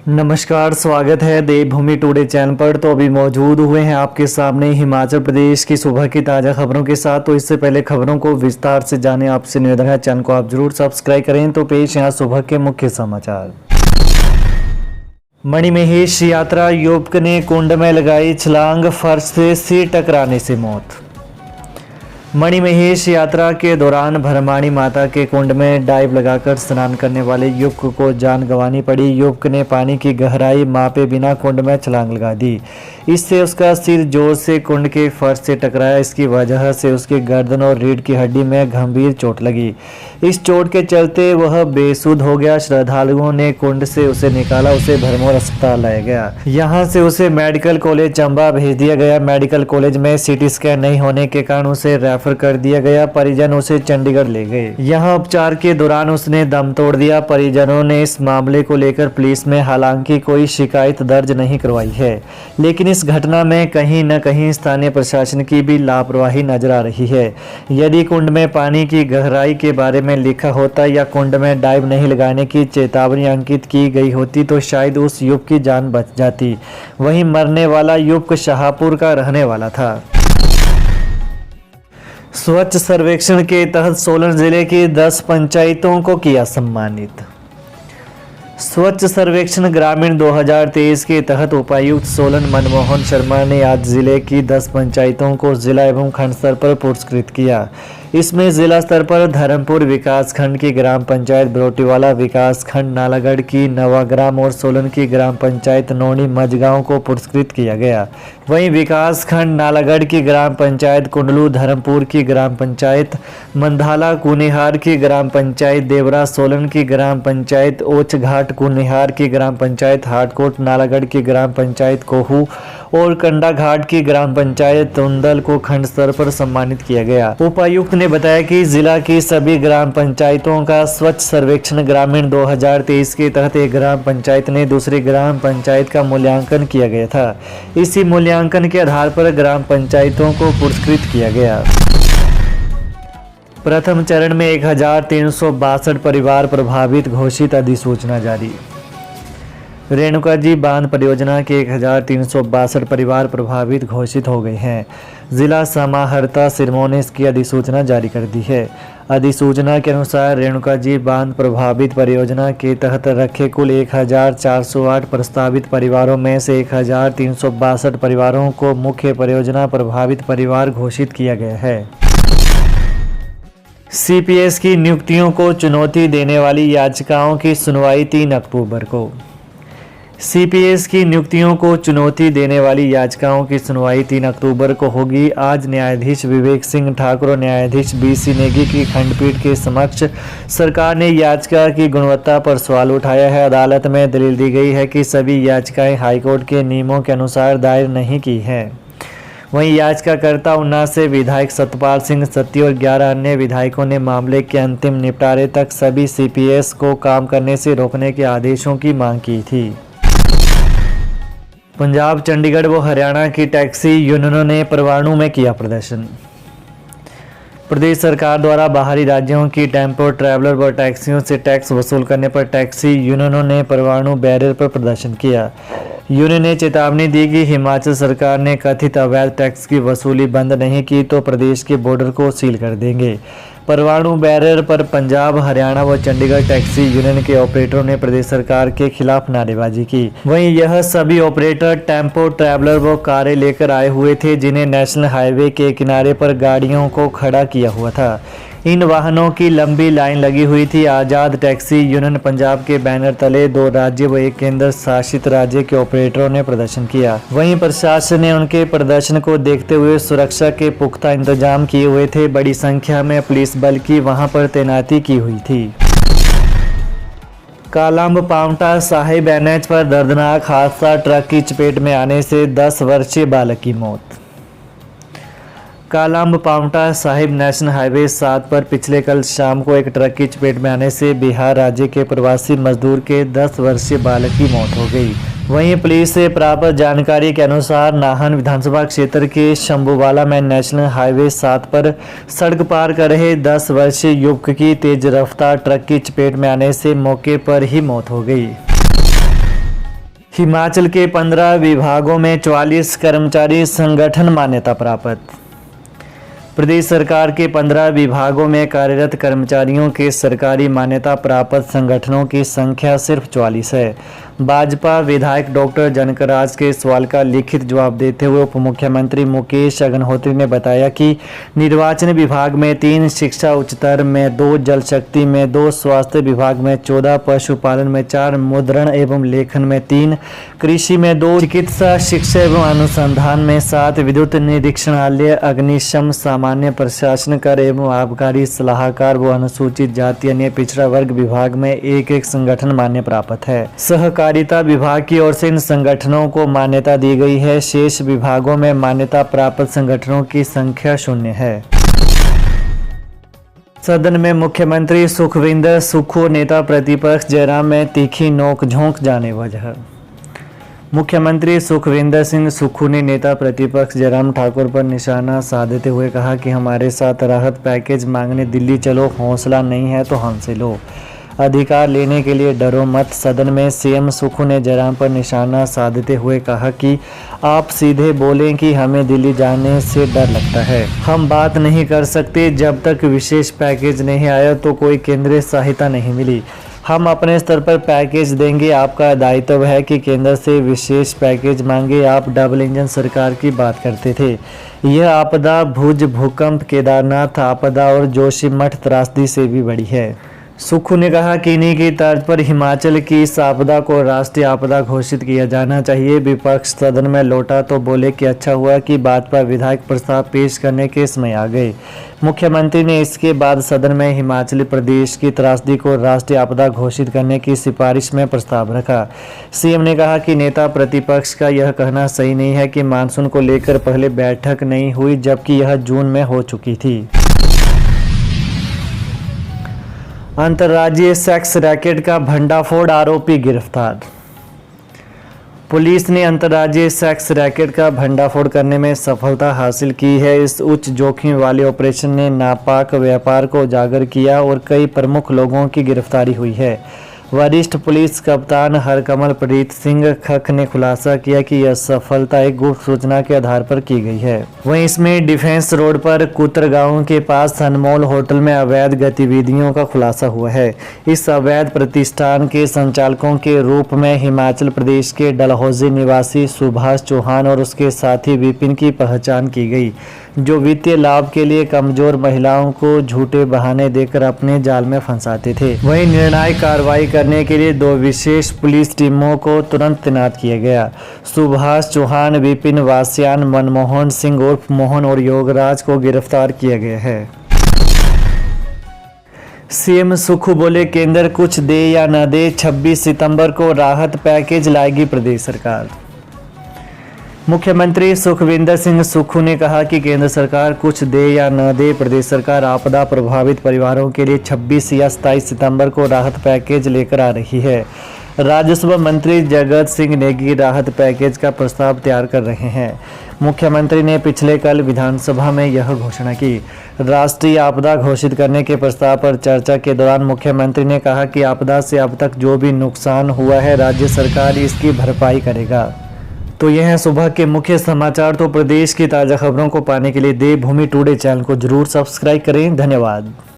नमस्कार, स्वागत है देवभूमि टुडे चैनल पर। तो अभी मौजूद हुए हैं आपके सामने हिमाचल प्रदेश की सुबह की ताज़ा खबरों के साथ। तो इससे पहले खबरों को विस्तार से जाने आपसे निवेदन है, चैनल को आप जरूर सब्सक्राइब करें। तो पेश यहाँ सुबह के मुख्य समाचार। मणिमहेश यात्रा, युवक ने कुंड में लगाई छलांग, फर्श से सिर टकराने से मौत। मणिमहेश यात्रा के दौरान भरमाणी माता के कुंड में डाइव लगाकर स्नान करने वाले युवक को जान गंवानी पड़ी। युवक ने पानी की गहराई मापे बिना कुंड में छलांग लगा दी। इससे उसका सिर जोर से कुंड के फर्श से टकराया। इसकी वजह से उसकी गर्दन और रीढ़ की हड्डी में गंभीर चोट लगी। इस चोट के चलते वह बेसुध हो गया। श्रद्धालुओं ने कुंड से उसे निकाला, उसे भरमौर अस्पताल लाया गया। यहाँ से उसे मेडिकल कॉलेज चंबा भेज दिया गया। मेडिकल कॉलेज में सीटी स्कैन नहीं होने के कारण उसे रेफर कर दिया गया। परिजन उसे चंडीगढ़ ले गए। यहाँ उपचार के दौरान उसने दम तोड़ दिया। परिजनों ने इस मामले को लेकर पुलिस में हालांकि कोई शिकायत दर्ज नहीं करवाई है, लेकिन इस घटना में कहीं न कहीं स्थानीय प्रशासन की भी लापरवाही नजर आ रही है। यदि कुंड में पानी की गहराई के बारे में लिखा होता या कुंड में डाइव नहीं लगाने की चेतावनी अंकित की गई होती तो शायद उस युवक की जान बच जाती। वहीं मरने वाला युवक शाहपुर का रहने वाला था। स्वच्छ सर्वेक्षण के तहत सोलन जिले की 10 पंचायतों को किया सम्मानित। स्वच्छ सर्वेक्षण ग्रामीण 2023 के तहत उपायुक्त सोलन मनमोहन शर्मा ने आज जिले की 10 पंचायतों को जिला एवं खंड स्तर पर पुरस्कृत किया। इसमें जिला स्तर पर धर्मपुर विकास खंड की ग्राम पंचायत बरोटीवाला, विकास खंड नालागढ़ की नवाग्राम और सोलन की ग्राम पंचायत नौनी मझगांव को पुरस्कृत किया गया। वहीं विकास खंड नालागढ़ की ग्राम पंचायत कुंडलू, धर्मपुर की ग्राम पंचायत मंधाला, कुनिहार की ग्राम पंचायत देवरा, सोलन की ग्राम पंचायत ओछघाट, कुनिहार की ग्राम पंचायत हाटकोट, नालागढ़ की ग्राम पंचायत कोहू और कंडाघाट की ग्राम पंचायत तुंदल को खंड स्तर पर सम्मानित किया गया। उपायुक्त ने बताया कि जिला की सभी ग्राम पंचायतों का स्वच्छ सर्वेक्षण ग्रामीण 2023 के तहत एक ग्राम पंचायत ने दूसरी ग्राम पंचायत का मूल्यांकन किया गया था। इसी मूल्यांकन के आधार पर ग्राम पंचायतों को पुरस्कृत किया गया। प्रथम चरण में 1362 परिवार प्रभावित, घोषित अधिसूचना जारी। रेणुका जी बांध परियोजना के 1362 परिवार प्रभावित घोषित हो गए हैं। जिला समाहर्ता सिरमौर ने इसकी अधिसूचना जारी कर दी है। अधिसूचना के अनुसार रेणुका जी बांध प्रभावित परियोजना के तहत रखे कुल 1408 प्रस्तावित परिवारों में से 1362 परिवारों को मुख्य परियोजना प्रभावित परिवार घोषित किया गया है। सीपीएस की नियुक्तियों को चुनौती देने वाली याचिकाओं की सुनवाई 3 अक्टूबर को। सीपीएस की नियुक्तियों को चुनौती देने वाली याचिकाओं की सुनवाई 3 अक्टूबर को होगी। आज न्यायाधीश विवेक सिंह ठाकुर और न्यायाधीश बीसी नेगी की खंडपीठ के समक्ष सरकार ने याचिका की गुणवत्ता पर सवाल उठाया है। अदालत में दलील दी गई है कि सभी याचिकाएं हाईकोर्ट के नियमों के अनुसार दायर नहीं की हैं। वहीं याचिकाकर्ता उन्नाव से विधायक सतपाल सिंह सत्ती और 11 अन्य विधायकों ने मामले के अंतिम निपटारे तक सभी सीपीएस को काम करने से रोकने के आदेशों की मांग की थी। पंजाब, चंडीगढ़ व हरियाणा की टैक्सी यूनियनों ने परवाणू में किया प्रदर्शन। प्रदेश सरकार द्वारा बाहरी राज्यों की टेम्पो ट्रैवलर व टैक्सियों से टैक्स वसूल करने पर टैक्सी यूनियनों ने परवाणू बैरियर पर प्रदर्शन किया। यूनियन ने चेतावनी दी कि हिमाचल सरकार ने कथित अवैध टैक्स की वसूली बंद नहीं की तो प्रदेश के बॉर्डर को सील कर देंगे। परवाणू बैरियर पर पंजाब, हरियाणा व चंडीगढ़ टैक्सी यूनियन के ऑपरेटरों ने प्रदेश सरकार के खिलाफ नारेबाजी की। वहीं यह सभी ऑपरेटर टेम्पो ट्रैवलर व कारें लेकर आए हुए थे, जिन्हें नेशनल हाईवे के किनारे पर गाड़ियों को खड़ा किया हुआ था। इन वाहनों की लंबी लाइन लगी हुई थी। आज़ाद टैक्सी यूनियन पंजाब के बैनर तले 2 राज्य व 1 केंद्र शासित राज्य के ऑपरेटरों ने प्रदर्शन किया। वहीं प्रशासन ने उनके प्रदर्शन को देखते हुए सुरक्षा के पुख्ता इंतजाम किए हुए थे। बड़ी संख्या में पुलिस बल की वहां पर तैनाती की हुई थी। कालाअंब पांवटा साहिब एनएच पर दर्दनाक हादसा, ट्रक की चपेट में आने से 10 वर्षीय बालक की मौत। कालाअंब पांवटा साहिब नेशनल हाईवे 7 पर पिछले कल शाम को एक ट्रक की चपेट में आने से बिहार राज्य के प्रवासी मजदूर के 10 वर्षीय बालक की मौत हो गई। वहीं पुलिस से प्राप्त जानकारी के अनुसार नाहन विधानसभा क्षेत्र के शंभूवाला में नेशनल हाईवे 7 पर सड़क पार कर रहे 10 वर्षीय युवक की तेज रफ्तार ट्रक की चपेट में आने से मौके पर ही मौत हो गई। हिमाचल के 15 विभागों में 44 कर्मचारी संगठन मान्यता प्राप्त। प्रदेश सरकार के 15 विभागों में कार्यरत कर्मचारियों के सरकारी मान्यता प्राप्त संगठनों की संख्या सिर्फ 44 है। भाजपा विधायक डॉक्टर जनकराज के सवाल का लिखित जवाब देते हुए उप मुख्यमंत्री मुकेश अग्निहोत्री ने बताया कि निर्वाचन विभाग में 3, शिक्षा उच्चतर में 2, जल शक्ति में 2, स्वास्थ्य विभाग में 14, पशुपालन में 4, मुद्रण एवं लेखन में 3, कृषि में 2, चिकित्सा शिक्षा एवं अनुसंधान में 7, विद्युत निरीक्षणालय, अग्निशम, सामान्य प्रशासन, कर एवं आबकारी सलाहकार व अनुसूचित जाति अन्य पिछड़ा वर्ग विभाग में 1 संगठन मान्य प्राप्त है। सहकारिता विभाग की ओर से इन संगठनों को मान्यता दी गई है। शेष विभागों में मान्यता प्राप्त संगठनों की संख्या 0 है। सदन में मुख्यमंत्री सुखविंदर सुक्खू नेता प्रतिपक्ष जयराम में तीखी नोकझोंक जाने वजह। मुख्यमंत्री सुखविंदर सिंह सुक्खू ने नेता प्रतिपक्ष जयराम ठाकुर पर निशाना साधते हुए कहा कि हमारे साथ राहत पैकेज मांगने दिल्ली चलो, हौसला नहीं है तो हमसे लो, अधिकार लेने के लिए डरो मत। सदन में सीएम सुक्खू ने जयराम पर निशाना साधते हुए कहा कि आप सीधे बोलें कि हमें दिल्ली जाने से डर लगता है। हम बात नहीं कर सकते जब तक विशेष पैकेज नहीं आया तो कोई केंद्रीय सहायता नहीं मिली। हम अपने स्तर पर पैकेज देंगे। आपका दायित्व है कि केंद्र से विशेष पैकेज मांगे। आप डबल इंजन सरकार की बात करते थे। यह आपदा भुज, भूकंप, केदारनाथ आपदा और जोशीमठ त्रासदी से भी बड़ी है। सुक्खू ने कहा कि इन्हीं की तर्ज पर हिमाचल की इस आपदा को राष्ट्रीय आपदा घोषित किया जाना चाहिए। विपक्ष सदन में लौटा तो बोले कि अच्छा हुआ कि भाजपा विधायक प्रस्ताव पेश करने के समय आ गए। मुख्यमंत्री ने इसके बाद सदन में हिमाचल प्रदेश की त्रासदी को राष्ट्रीय आपदा घोषित करने की सिफारिश में प्रस्ताव रखा। सीएम ने कहा कि नेता प्रतिपक्ष का यह कहना सही नहीं है कि मानसून को लेकर पहले बैठक नहीं हुई जबकि यह जून में हो चुकी थी। अंतर्राज्यीय सेक्स रैकेट का भंडाफोड़, आरोपी गिरफ्तार। पुलिस ने अंतर्राज्यीय सेक्स रैकेट का भंडाफोड़ करने में सफलता हासिल की है। इस उच्च जोखिम वाले ऑपरेशन ने नापाक व्यापार को उजागर किया और कई प्रमुख लोगों की गिरफ्तारी हुई है। वरिष्ठ पुलिस कप्तान हरकमल प्रीत सिंह खख ने खुलासा किया कि यह सफलता एक गुप्त सूचना के आधार पर की गई है। वहीं इसमें डिफेंस रोड पर कुतर गांव के पास अनमोल होटल में अवैध गतिविधियों का खुलासा हुआ है। इस अवैध प्रतिष्ठान के संचालकों के रूप में हिमाचल प्रदेश के डलहौजी निवासी सुभाष चौहान और उसके साथी विपिन की पहचान की गई, जो वित्तीय लाभ के लिए कमजोर महिलाओं को झूठे बहाने देकर अपने जाल में फंसाते थे। वहीं निर्णायक कार्रवाई करने के लिए 2 विशेष पुलिस टीमों को तुरंत तैनात किया गया। सुभाष चौहान, विपिन वासियान, मनमोहन सिंह उर्फ मोहन और योगराज को गिरफ्तार किया गया है। सीएम सुक्खू बोले, केंद्र कुछ दे या न दे, 26 सितंबर को राहत पैकेज लाएगी प्रदेश सरकार। मुख्यमंत्री सुखविंदर सिंह सुक्खू ने कहा कि केंद्र सरकार कुछ दे या न दे, प्रदेश सरकार आपदा प्रभावित परिवारों के लिए 26 या 27 सितंबर को राहत पैकेज लेकर आ रही है। राजस्व मंत्री जगत सिंह नेगी राहत पैकेज का प्रस्ताव तैयार कर रहे हैं। मुख्यमंत्री ने पिछले कल विधानसभा में यह घोषणा की। राष्ट्रीय आपदा घोषित करने के प्रस्ताव पर चर्चा के दौरान मुख्यमंत्री ने कहा कि आपदा से अब तक जो भी नुकसान हुआ है राज्य सरकार इसकी भरपाई करेगा। तो यह है सुबह के मुख्य समाचार। तो प्रदेश की ताज़ा खबरों को पाने के लिए देवभूमि टुडे चैनल को जरूर सब्सक्राइब करें। धन्यवाद।